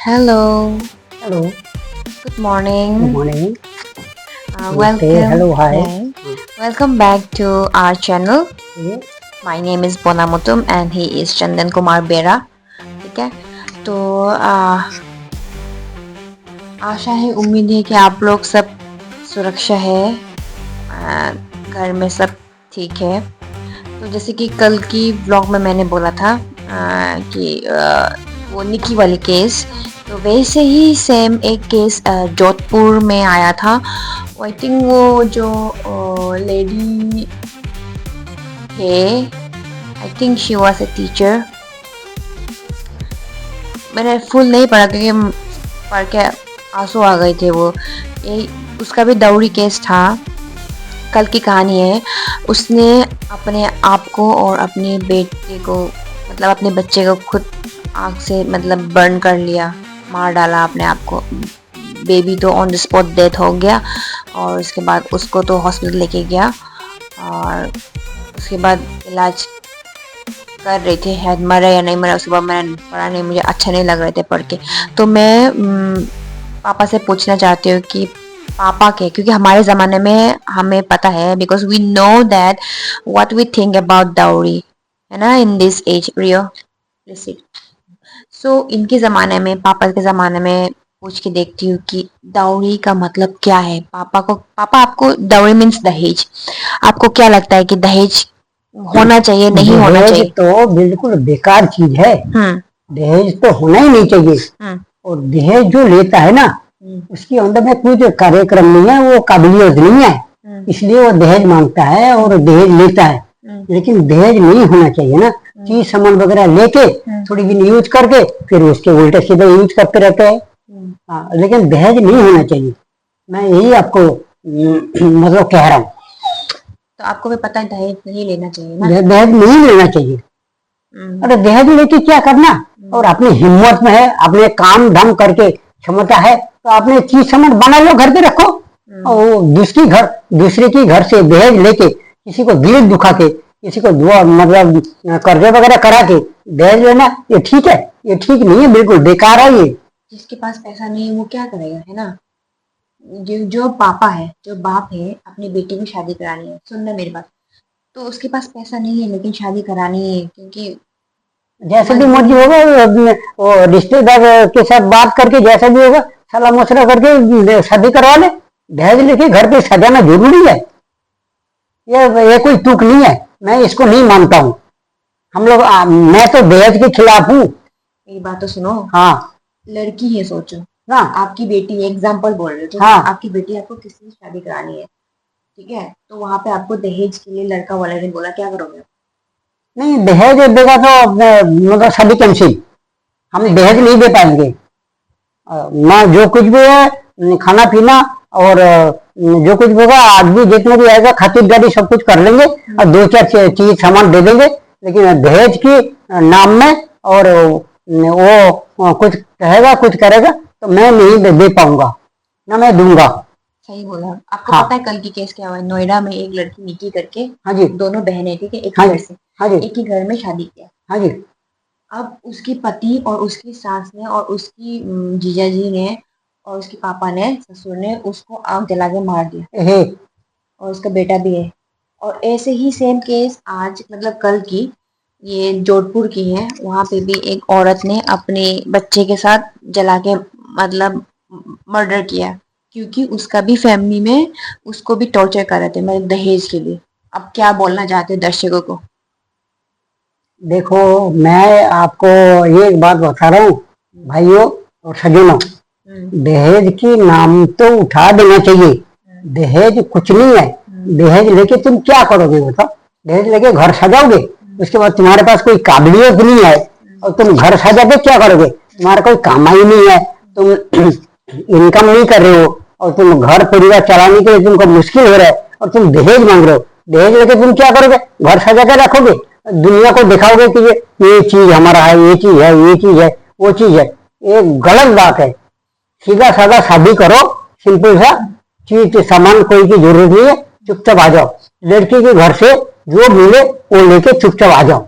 Hello, Hello, good good morning. morning. Namaste. Welcome. Hello, hi. Hey, welcome back to our channel. Yes, My name is Bonamutum and he is Chandan Kumar Bera. ठीक है तो आशा है उम्मीद है कि आप लोग सब सुरक्षा है, घर में सब ठीक है। तो जैसे कि कल की व्लॉग में मैंने बोला था कि वो निकी वाली केस, तो वैसे ही सेम एक केस जोधपुर में आया था। आई थिंक वो जो लेडी है, I think she was a teacher. मैंने फुल नहीं पढ़ा क्योंकि पढ़ के आंसू आ गए थे। वो ये उसका भी दौरी केस था। कल की कहानी है, उसने अपने आप को और अपने बेटे को मतलब अपने बच्चे को खुद आग से मतलब बर्न कर लिया, मार डाला अपने आप को। बेबी तो ऑन द स्पॉट डेथ हो गया और उसके बाद उसको तो हॉस्पिटल लेके गया और उसके बाद इलाज कर रहे थे, शायद मरा या नहीं मरा। उसके बाद मैंने पढ़ा नहीं, मुझे अच्छा नहीं लग रहे थे पढ़ के। तो मैं पापा से पूछना चाहती हूँ कि पापा के, क्योंकि हमारे ज़माने में हमें पता है, because we know that what we think about dowry, है ना, इन दिस एज रियो। सो इनके ज़माने में, पापा के ज़माने में पूछ के देखती हूँ कि डाउरी का मतलब क्या है। पापा आपको डाउरी मीन्स दहेज, आपको क्या लगता है कि दहेज होना चाहिए नहीं होना दहेज चाहिए? तो बिल्कुल बेकार चीज है। दहेज तो होना ही नहीं चाहिए। और दहेज जो लेता है ना, उसके अंदर में कुछ कार्यक्रम नहीं है, वो काबिलियत नहीं है, इसलिए वो दहेज मांगता है और दहेज लेता है। लेकिन दहेज नहीं होना चाहिए ना। चीज सामान वगैरह लेके थोड़ी दिन यूज करके फिर उसके उल्टे सीधे यूज करते रहते हैं। हाँ, लेकिन दहेज नहीं होना चाहिए। मैं यही आपको मतलब कह रहा हूँ। तो आपको भी पता है दहेज नहीं लेना चाहिए ना? दहेज नहीं लेना चाहिए। अरे दहेज लेके क्या करना? और अपनी हिम्मत में है, अपने काम धाम करके क्षमता है तो अपने चीज सामान बना लो, घर पे रखो। और दूसरे की घर से दहेज लेके किसी को दिल दुखा के, किसी को दुआ मतलब कर्जे वगैरह करा के दहेज लेना, ये ठीक है? ये ठीक नहीं है, बिल्कुल बेकार है ये। जिसके पास पैसा नहीं है वो क्या करेगा, है ना? जो पापा है, जो बाप है, अपनी बेटी की शादी करानी है, सुनना मेरी बात, तो उसके पास पैसा नहीं है लेकिन शादी करानी है क्योंकि जैसे भी मर्जी होगा, वो रिश्तेदार के साथ बात करके जैसा भी होगा सलाह मशवरा करके शादी करवा ले। दहेज लेके घर पे सजाना जरूरी है? ये कोई तुक नहीं है, मैं इसको नहीं मानता हूँ। मैं तो दहेज के खिलाफ हूँ। मेरी बात तो सुनो। हाँ, लड़की है, सोचो। हाँ, आपकी बेटी, एग्जाम्पल बोल रहे हो, हाँ, आपकी बेटी आपको किसी से शादी करानी है, ठीक है? तो वहां पे आपको दहेज के लिए लड़का वाले ने बोला, क्या करोगे? नहीं दहेज देगा तो मतलब शादी कैंसिल। हम दहेज नहीं दे पाएंगे। मैं जो कुछ भी है खाना पीना और जो कुछ भी होगा, आदमी जितना भी आएगा खातिरदारी सब कुछ कर लेंगे और दो चार चीज सामान दे देंगे। लेकिन दहेज की नाम में और वो कुछ कहेगा कुछ करेगा तो मैं नहीं दे पाऊंगा, ना मैं दूंगा। सही बोला। आपको हाँ, पता है कल की केस क्या हुआ? नोएडा में एक लड़की निकी करके, हाँ जी, दोनों बहनें, ठीक है, एक हाँ ही घर जी, से, हाँ जी, एक ही घर में शादी किया। हाँ जी, अब उसकी पति और उसकी सास ने और उसकी जीजा जी ने और उसके पापा ने, ससुर ने, उसको आग जला के मार दिया हे, और उसका बेटा भी है। और ऐसे ही सेम केस आज मतलब कल की, ये जोधपुर की है। वहां पे भी एक औरत ने अपने बच्चे के साथ जला के मतलब मर्डर किया, क्योंकि उसका भी फैमिली में उसको भी टॉर्चर कर रहे थे मतलब दहेज के लिए। अब क्या बोलना चाहते हैं दर्शकों को? देखो मैं आपको ये बात बता रहा हूँ भाइयों और सज्जनों, दहेज की नाम तो उठा देना चाहिए। दहेज कुछ नहीं है। दहेज लेके तुम क्या करोगे बताओ? दहेज लेके घर सजाओगे, उसके बाद तुम्हारे पास कोई काबिलियत नहीं है और तुम घर सजा के क्या करोगे? तुम्हारा कोई कमाई नहीं है, तुम इनकम नहीं कर रहे हो और तुम घर परिवार चलाने के लिए तुमको मुश्किल हो रहा है और तुम दहेज मांग रहे हो। दहेज लेके तुम क्या करोगे? घर सजा के रखोगे, दुनिया को दिखाओगे कि ये चीज हमारा है, ये चीज है, ये चीज है, वो चीज है। ये गलत बात है। सीधा साधा शादी करो, सिंपल सा चीज सामान कोई की जरूरत नहीं है, चुपचाप आ जाओ। लड़की के घर से जो मिले वो लेके चुपचाप आ जाओ।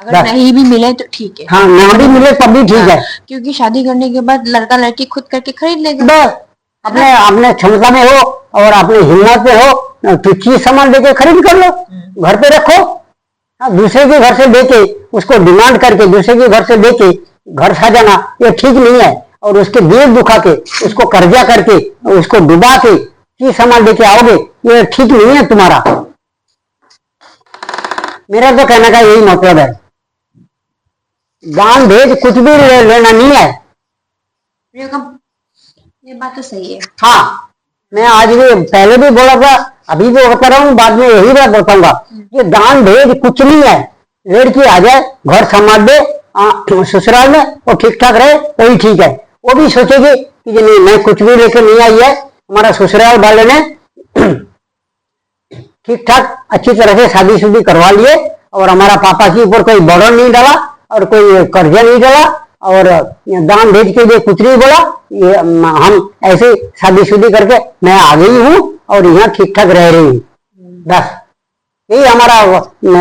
अगर बस। नहीं भी मिले तो ठीक है। हाँ, ना भी मिले तब भी ठीक है। क्योंकि शादी करने के बाद लड़का लड़की खुद करके खरीद लेगा। बस अपने अपने क्षमता में हो और अपनी हिम्मत में हो तो चीज सामान लेके खरीद कर लो, घर पे रखो। हाँ, दूसरे के घर से लेके उसको डिमांड करके दूसरे के घर से लेके घर सजाना ये ठीक नहीं है। और उसके दिल दुखा के उसको कर्जा करके उसको डुबा के चीज सामान लेके आओगे ये ठीक नहीं है तुम्हारा। मेरा तो कहने का यही मतलब है, दान भेज कुछ भी लेना नहीं है। ये बात तो सही है। हाँ, मैं आज भी पहले भी बोला था, अभी भी बता रहा हूँ, बाद में यही बात बताऊंगा कि दान भेज कुछ नहीं है। लड़की आ जाए घर संभाल दे ससुराल में और ठीक ठाक रहे वही ठीक है। वो भी सोचेगी कि नहीं मैं कुछ भी लेकर नहीं आई है, हमारा ससुराल वाले ने ठीक ठाक अच्छी तरह से शादी शुदी करवा लिए और हमारा पापा के ऊपर कोई बर्डन नहीं डाला और कोई कर्जा नहीं डाला और दान भेज के लिए कुछ नहीं बोला। ये हम ऐसे शादी शुदी करके मैं आ गई हूँ और यहाँ ठीक ठाक रह रही हूँ। बस यही हमारा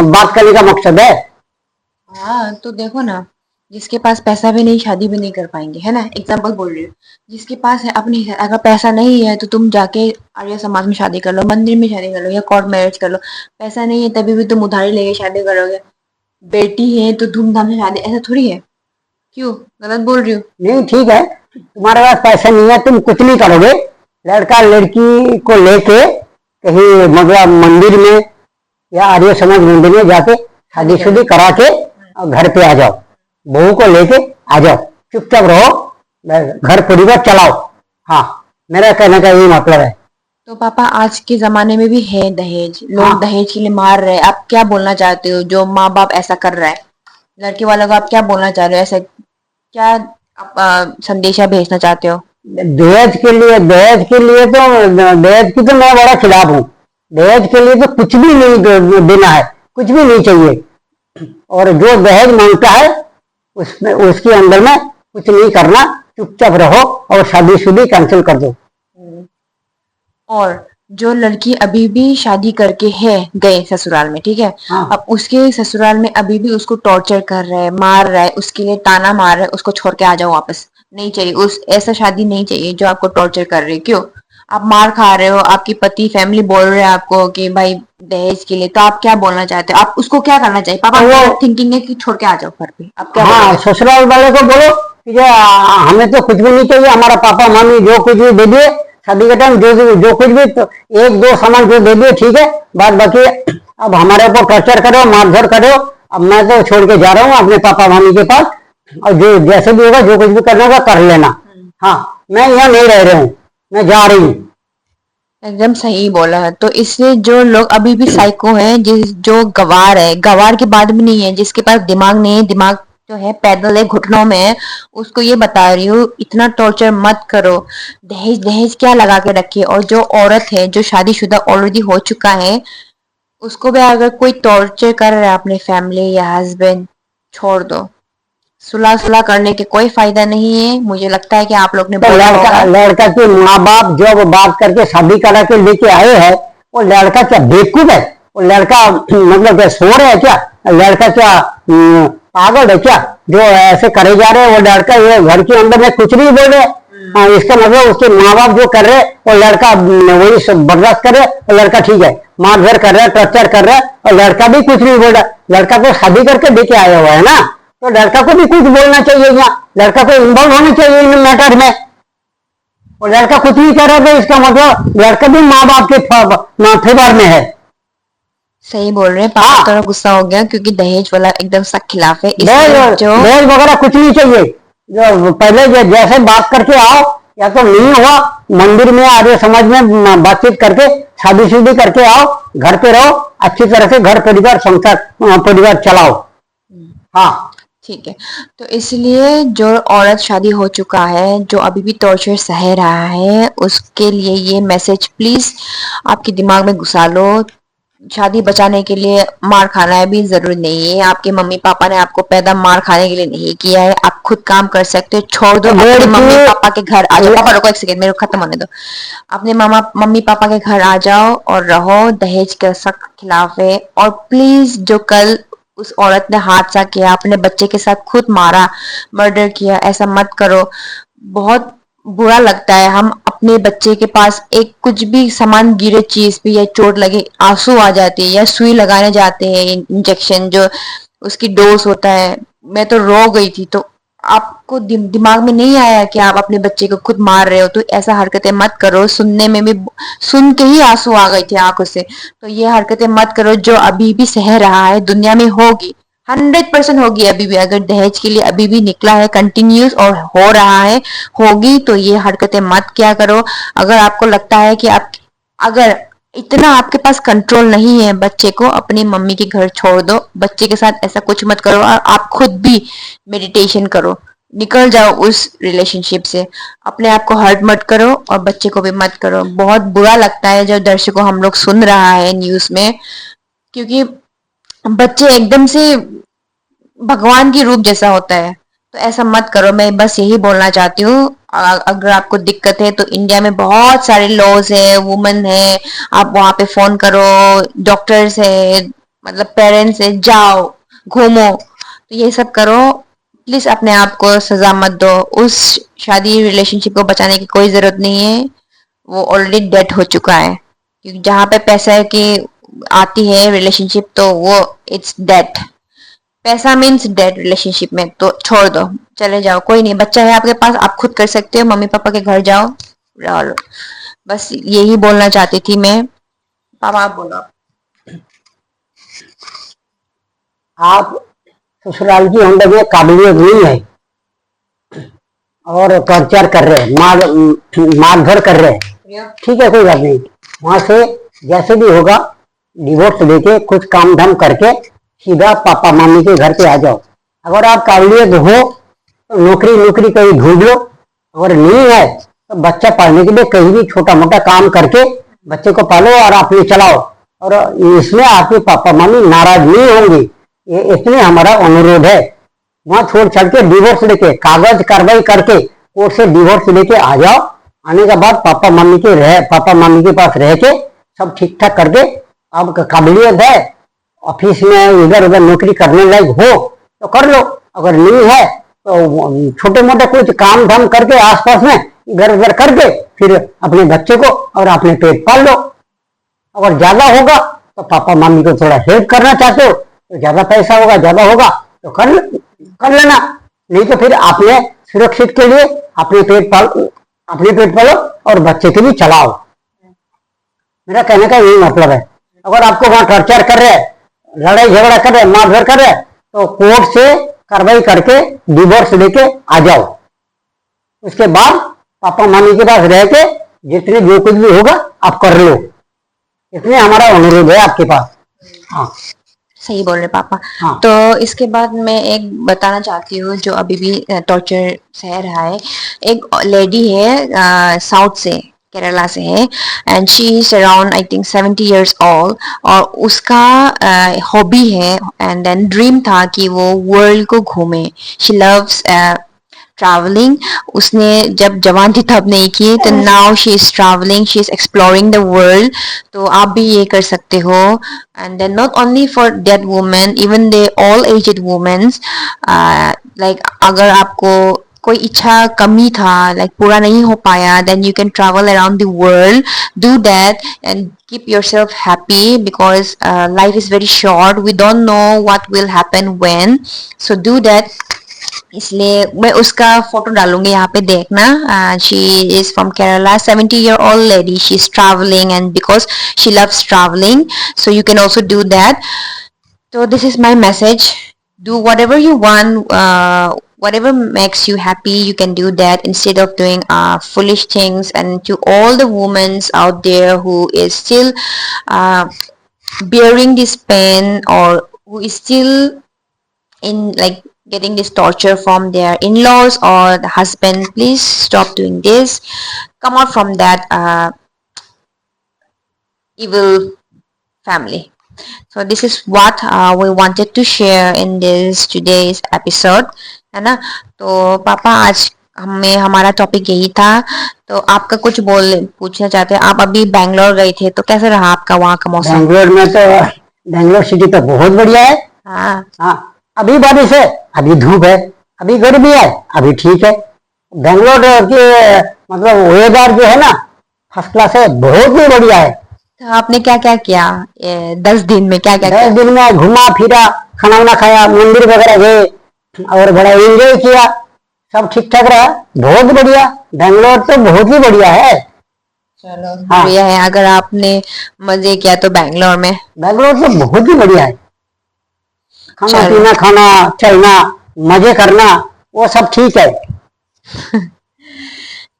बात करने का मकसद है। हाँ तो देखो ना, जिसके पास पैसा भी नहीं शादी भी नहीं कर पाएंगे, है ना। एग्जाम्पल बोल रही हूँ, जिसके पास है अपनी, अगर पैसा नहीं है तो तुम जाके आर्य समाज में शादी कर लो, मंदिर में शादी कर लो या कोर्ट मैरिज कर लो। पैसा नहीं है तभी भी तुम उधारी लेके शादी करोगे। बेटी है तो धूमधाम से शादी, ऐसा थोड़ी है। क्यों गलत बोल रही हूँ? नहीं ठीक है, तुम्हारे पास पैसा नहीं है तुम कुछ नहीं करोगे। लड़का लड़की को लेके कहीं मतलब मंदिर में या आर्य समाज मंदिर में जाके शादी शुदी करा के घर पे आ जाओ, बहू को लेके आ जाओ, चुपचाप रहो, घर परिवार चलाओ। हाँ, मेरा कहने का यही मतलब है। तो पापा आज के जमाने में भी है दहेज, लोग हाँ। दहेज के लिए मार रहे हैं। आप क्या बोलना चाहते हो जो माँ बाप ऐसा कर रहा है लड़के वालों को? आप क्या बोलना चाह रहे हो? ऐसा क्या आप संदेशा भेजना चाहते हो? दहेज के लिए दहेज की तो मैं बड़ा खिलाफ हूँ। दहेज के लिए तो कुछ भी नहीं देना है, कुछ भी नहीं चाहिए। और जो दहेज मांगता है उसमें उसके अंदर में कुछ नहीं करना, चुपचाप रहो और शादी शुदी कैंसिल कर दो। और जो लड़की अभी भी शादी करके है गए ससुराल में, ठीक है, हाँ। अब उसके ससुराल में अभी भी उसको टॉर्चर कर रहा है, मार रहा है, उसके लिए ताना मार रहा है, उसको छोड़ के आ जाओ वापस। नहीं चाहिए, उस ऐसा शादी नहीं चाहिए जो आपको टॉर्चर कर रही है। क्यों? आप मार खा रहे हो, आपकी पति फैमिली बोल रहे हैं आपको कि भाई दहेज के लिए, तो आप क्या बोलना चाहते हो? आप उसको क्या करना चाहिए? पापा वो थिंकिंग है कि छोड़ के आ जाओ घर पे, आप क्या हाँ, ससुराल वाले को बोलो कि हमें तो कुछ भी नहीं चाहिए, हमारा पापा मम्मी जो कुछ भी दे दिए शादी के टाइम, जो कुछ भी तो एक दो सामान जो दे दिए ठीक है, बाद बाकी अब हमारे ऊपर टॉर्चर करो, मारधर करो। अब मैं तो छोड़ के जा रहा हूँ अपने पापा मम्मी के पास, और जो जैसे भी होगा जो कुछ भी करना होगा कर लेना। हाँ, मैं यहाँ नहीं रह रही हूँ, मैं जा रही हूँ। एकदम सही बोला है। तो इसलिए जो लोग अभी भी साइको हैं, जो गवार है, गवार की बात भी नहीं है, जिसके पास दिमाग नहीं है, दिमाग जो है पैदल है, घुटनों में है, उसको ये बता रही हूँ इतना टॉर्चर मत करो। दहेज दहेज क्या लगा के रखिए। और जो औरत है जो शादीशुदा ऑलरेडी हो चुका है, उसको भी अगर कोई टॉर्चर कर रहा है अपने फैमिली या हस्बैंड, छोड़ दो। सुलह सुलह करने के कोई फायदा नहीं है। मुझे लगता है कि आप लोग ने तो बोला होगा। लड़का के माँ बाप जो बात करके शादी करा के लेके आए हैं, वो लड़का क्या बेवकूफ है? वो लड़का मतलब क्या सो रहा है क्या? लड़का क्या पागल है क्या जो ऐसे करे जा रहे हैं? वो लड़का ये घर के अंदर में कुछ नहीं बोल रहे। इसका मतलब उसके माँ बाप जो कर रहे हैं वो लड़का वही सब बर्दाश्त कर रहे हैं, और लड़का ठीक है मारधर कर रहा है, टॉर्चर कर रहा है, और लड़का भी कुछ नहीं बोल रहा। लड़का को शादी करके लेके आया हुआ है ना, तो लड़का को भी कुछ बोलना चाहिए, या लड़का को इन्वॉल्व होना चाहिए इन मैटर में। और लड़का कुछ नहीं कर रहा था, इसका मतलब लड़का भी माँ बाप के फेवर में है। सही बोल रहे हैं पापा। थोड़ा गुस्सा हो गया क्योंकि दहेज वाला एकदम सख्त खिलाफ है। दहेज वगैरह कुछ नहीं चाहिए। जो पहले जैसे बात करके आओ, या तो नहीं हुआ मंदिर में आर्य समाज में बातचीत करके शादी शुदी करके आओ, घर पे रहो, अच्छी तरह से घर परिवार संसार परिवार चलाओ। हाँ ठीक है। तो इसलिए जो औरत शादी हो चुका है, जो अभी भी टॉर्चर सह रहा है, उसके लिए ये मैसेज प्लीज आपके दिमाग में घुसा लो। शादी बचाने के लिए मार खाना है भी जरूरी नहीं है। आपके मम्मी पापा ने आपको पैदा मार खाने के लिए नहीं किया है। आप खुद काम कर सकते हो। छोड़ दो, अपने मम्मी पापा के घर आ जाओ। पापा रुको एक सेकंड, मेरे को खत्म होने दो। अपने मम्मी पापा के घर आ जाओ और रहो। दहेज के सख्त खिलाफ है। और प्लीज जो कल उस औरत ने हादसा किया, अपने बच्चे के साथ खुद मारा, मर्डर किया, ऐसा मत करो। बहुत बुरा लगता है, हम अपने बच्चे के पास एक कुछ भी सामान गिरे चीज पे या चोट लगे आंसू आ जाते हैं, या सुई लगाने जाते हैं इंजेक्शन जो उसकी डोज होता है। मैं तो रो गई थी। तो आपको दिमाग में नहीं आया कि आप अपने बच्चे को खुद मार रहे हो? तो ऐसा हरकतें मत करो। सुनने में भी, सुन के ही आंसू आ गए थे आंखों से। तो ये हरकतें मत करो जो अभी भी सह रहा है, दुनिया में होगी, 100% होगी अभी भी। अगर दहेज के लिए अभी भी निकला है कंटिन्यूस और हो रहा है, होगी, तो ये हरकतें मत किया करो। अगर आपको लगता है कि आप, अगर इतना आपके पास कंट्रोल नहीं है बच्चे को, अपनी मम्मी के घर छोड़ दो। बच्चे के साथ ऐसा कुछ मत करो, और आप खुद भी मेडिटेशन करो, निकल जाओ उस रिलेशनशिप से। अपने आप को हर्ट मत करो और बच्चे को भी मत करो। बहुत बुरा लगता है जब दर्शकों हम लोग सुन रहा है न्यूज में, क्योंकि बच्चे एकदम से भगवान की रूप जैसा होता है। तो ऐसा मत करो। मैं बस यही बोलना चाहती हूँ। अगर आपको दिक्कत है तो इंडिया में बहुत सारे लॉज है, वुमेन है, आप वहां पे फोन करो, डॉक्टर्स है, मतलब पेरेंट्स है, जाओ घूमो, तो ये सब करो। प्लीज अपने आप को सजा मत दो। उस शादी रिलेशनशिप को बचाने की कोई जरूरत नहीं है, वो ऑलरेडी डेड हो चुका है। क्योंकि जहां पे पैसा की आती है रिलेशनशिप, तो वो इट्स डेड। पैसा मीन्स डेड रिलेशनशिप में, तो छोड़ दो, चले जाओ, कोई नहीं। बच्चा है आपके पास, आप खुद कर सकते हो, मम्मी पापा के घर जाओ, रह लो। बस यही बोलना चाहती थी मैं। पापा आप बोलो। आप ससुराल की हम लोग में काबिलियत नहीं है और टॉर्चर कर रहे हैं, मारधर कर रहे हैं, ठीक है, कोई बात नहीं। वहां से जैसे भी होगा डिवोर्स देके कुछ काम धाम करके सीधा पापा मम्मी के घर पे आ जाओ। अगर आप काबिलियत हो तो नौकरी नौकरी कहीं ढूंढ लो, अगर नहीं है तो बच्चा पालने के लिए कहीं भी छोटा मोटा काम करके बच्चे को पालो और अपने चलाओ। और इसमें आपके पापा मम्मी नाराज नहीं होंगे, ये इसमें हमारा अनुरोध है। वहां छोड़ छाड़ के डिवोर्स लेके कागज कार्रवाई करके कोर्ट से डिवोर्स लेके आ जाओ। आने के बाद पापा मम्मी के पास रह के सब ठीक ठाक करके, आपका काबिलियत है, ऑफिस में इधर उधर नौकरी करने लायक हो तो कर लो, अगर नहीं है तो छोटे मोटे कुछ काम धाम करके आसपास में इधर उधर करके फिर अपने बच्चे को और अपने पेट पाल लो। अगर ज्यादा होगा तो पापा मम्मी को थोड़ा हेल्प करना चाहते हो तो ज्यादा पैसा होगा, ज्यादा होगा तो कर लेना, नहीं तो फिर आपने सुरक्षित के लिए अपने पेट पालो और बच्चे के भी चलाओ। मेरा कहने का यही मतलब है। अगर आपको वहां टॉर्चर कर रहे हैं, लड़ाई झगड़ा कर रहे हैं, मारधर कर रहे हैं, तो कोर्ट से कार्रवाई करके डिवोर्स लेके आ जाओ। उसके बाद पापा मम्मी के पास रह के जितने जो कुछ भी होगा आप कर लो। इसलिए हमारा अनुरोध है आपके पास। हाँ, सही बोल रहे पापा। हाँ। तो इसके बाद मैं एक बताना चाहती हूँ जो अभी भी टॉर्चर सह रहा है। एक लेडी है, साउथ से, केरला से है, and she is around I think 70 years old। और उसका हॉबी है एंड देन ड्रीम था कि वो वर्ल्ड को घूमे। She loves travelling. उसने जब जवान थी तब नहीं की, तो now she is travelling, she is exploring the world. तो आप भी ये कर सकते हो। And then not only for that women, even they all aged womens, like अगर आपको कोई इच्छा कमी था, लाइक पूरा नहीं हो पाया, then you can travel around the world, do that and keep yourself happy because life is very short, we don't know what will happen when, so do that। इसलिए मैं उसका फोटो डालूंगी यहाँ पे, देखना। She is from Kerala, 70-year-old lady, she is travelling and because she loves travelling, so you can also do that. So this is my message. Do whatever you want, whatever makes you happy, you can do that instead of doing foolish things. And to all the women out there who is still bearing this pain, or who is still in like getting this torture from their in-laws or the husband, please stop doing this. Come out from that evil family. So this is what we wanted to share in this today's episode, है ना। तो पापा आज हमें हमारा topic यही था। तो आपका कुछ पूछना चाहते हैं? आप अभी बैंगलोर गए थे, तो कैसा रहा आपका वहाँ का मौसम? बैंगलोर सिटी तो बहुत बढ़िया है। हाँ हाँ, अभी बारिश है, अभी धूप है, अभी गर्मी है, अभी ठीक है। बेंगलोर के मतलब वेदर जो है ना, फर्स्ट क्लास है, बहुत ही बढ़िया है। तो आपने क्या क्या किया 10 दिन में, क्या क्या 10 किया? दिन में घुमा फिरा, खाना वाना खाया, मंदिर वगैरह गए और बड़ा एंजॉय किया। सब ठीक ठाक रहा, बहुत बढ़िया। बेंगलोर तो बहुत ही बढ़िया है। चलो हाँ, बढ़िया है, अगर आपने मजे किया तो बैंगलोर में। बेंगलोर तो बहुत ही बढ़िया है। खाना चलो पीना, खाना चलना, मजे करना, वो सब ठीक है।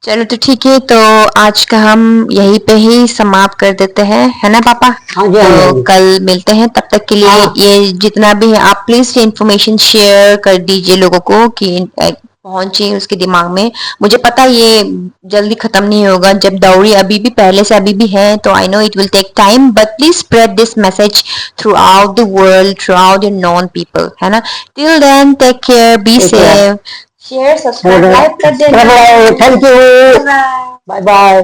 चलो तो ठीक है, तो आज का हम यहीं पे ही समाप्त कर देते हैं, है ना पापा? हाँ जी, हाँ जी, हाँ तो जी। कल मिलते हैं, तब तक के लिए हाँ, ये जितना भी है आप प्लीज ये इन्फॉर्मेशन शेयर कर दीजिए लोगों को कि पहुंचे उसके दिमाग में। मुझे पता है ये जल्दी खत्म नहीं होगा, जब दौड़ी अभी भी पहले से अभी भी है, तो I know it will take time, but please spread this message throughout the world, throughout the known people, है ना? Till then take care, be ठीक है। सेफ, शेयर सब्सक्राइब लाइक कर देना। Thank you. Bye. Bye bye.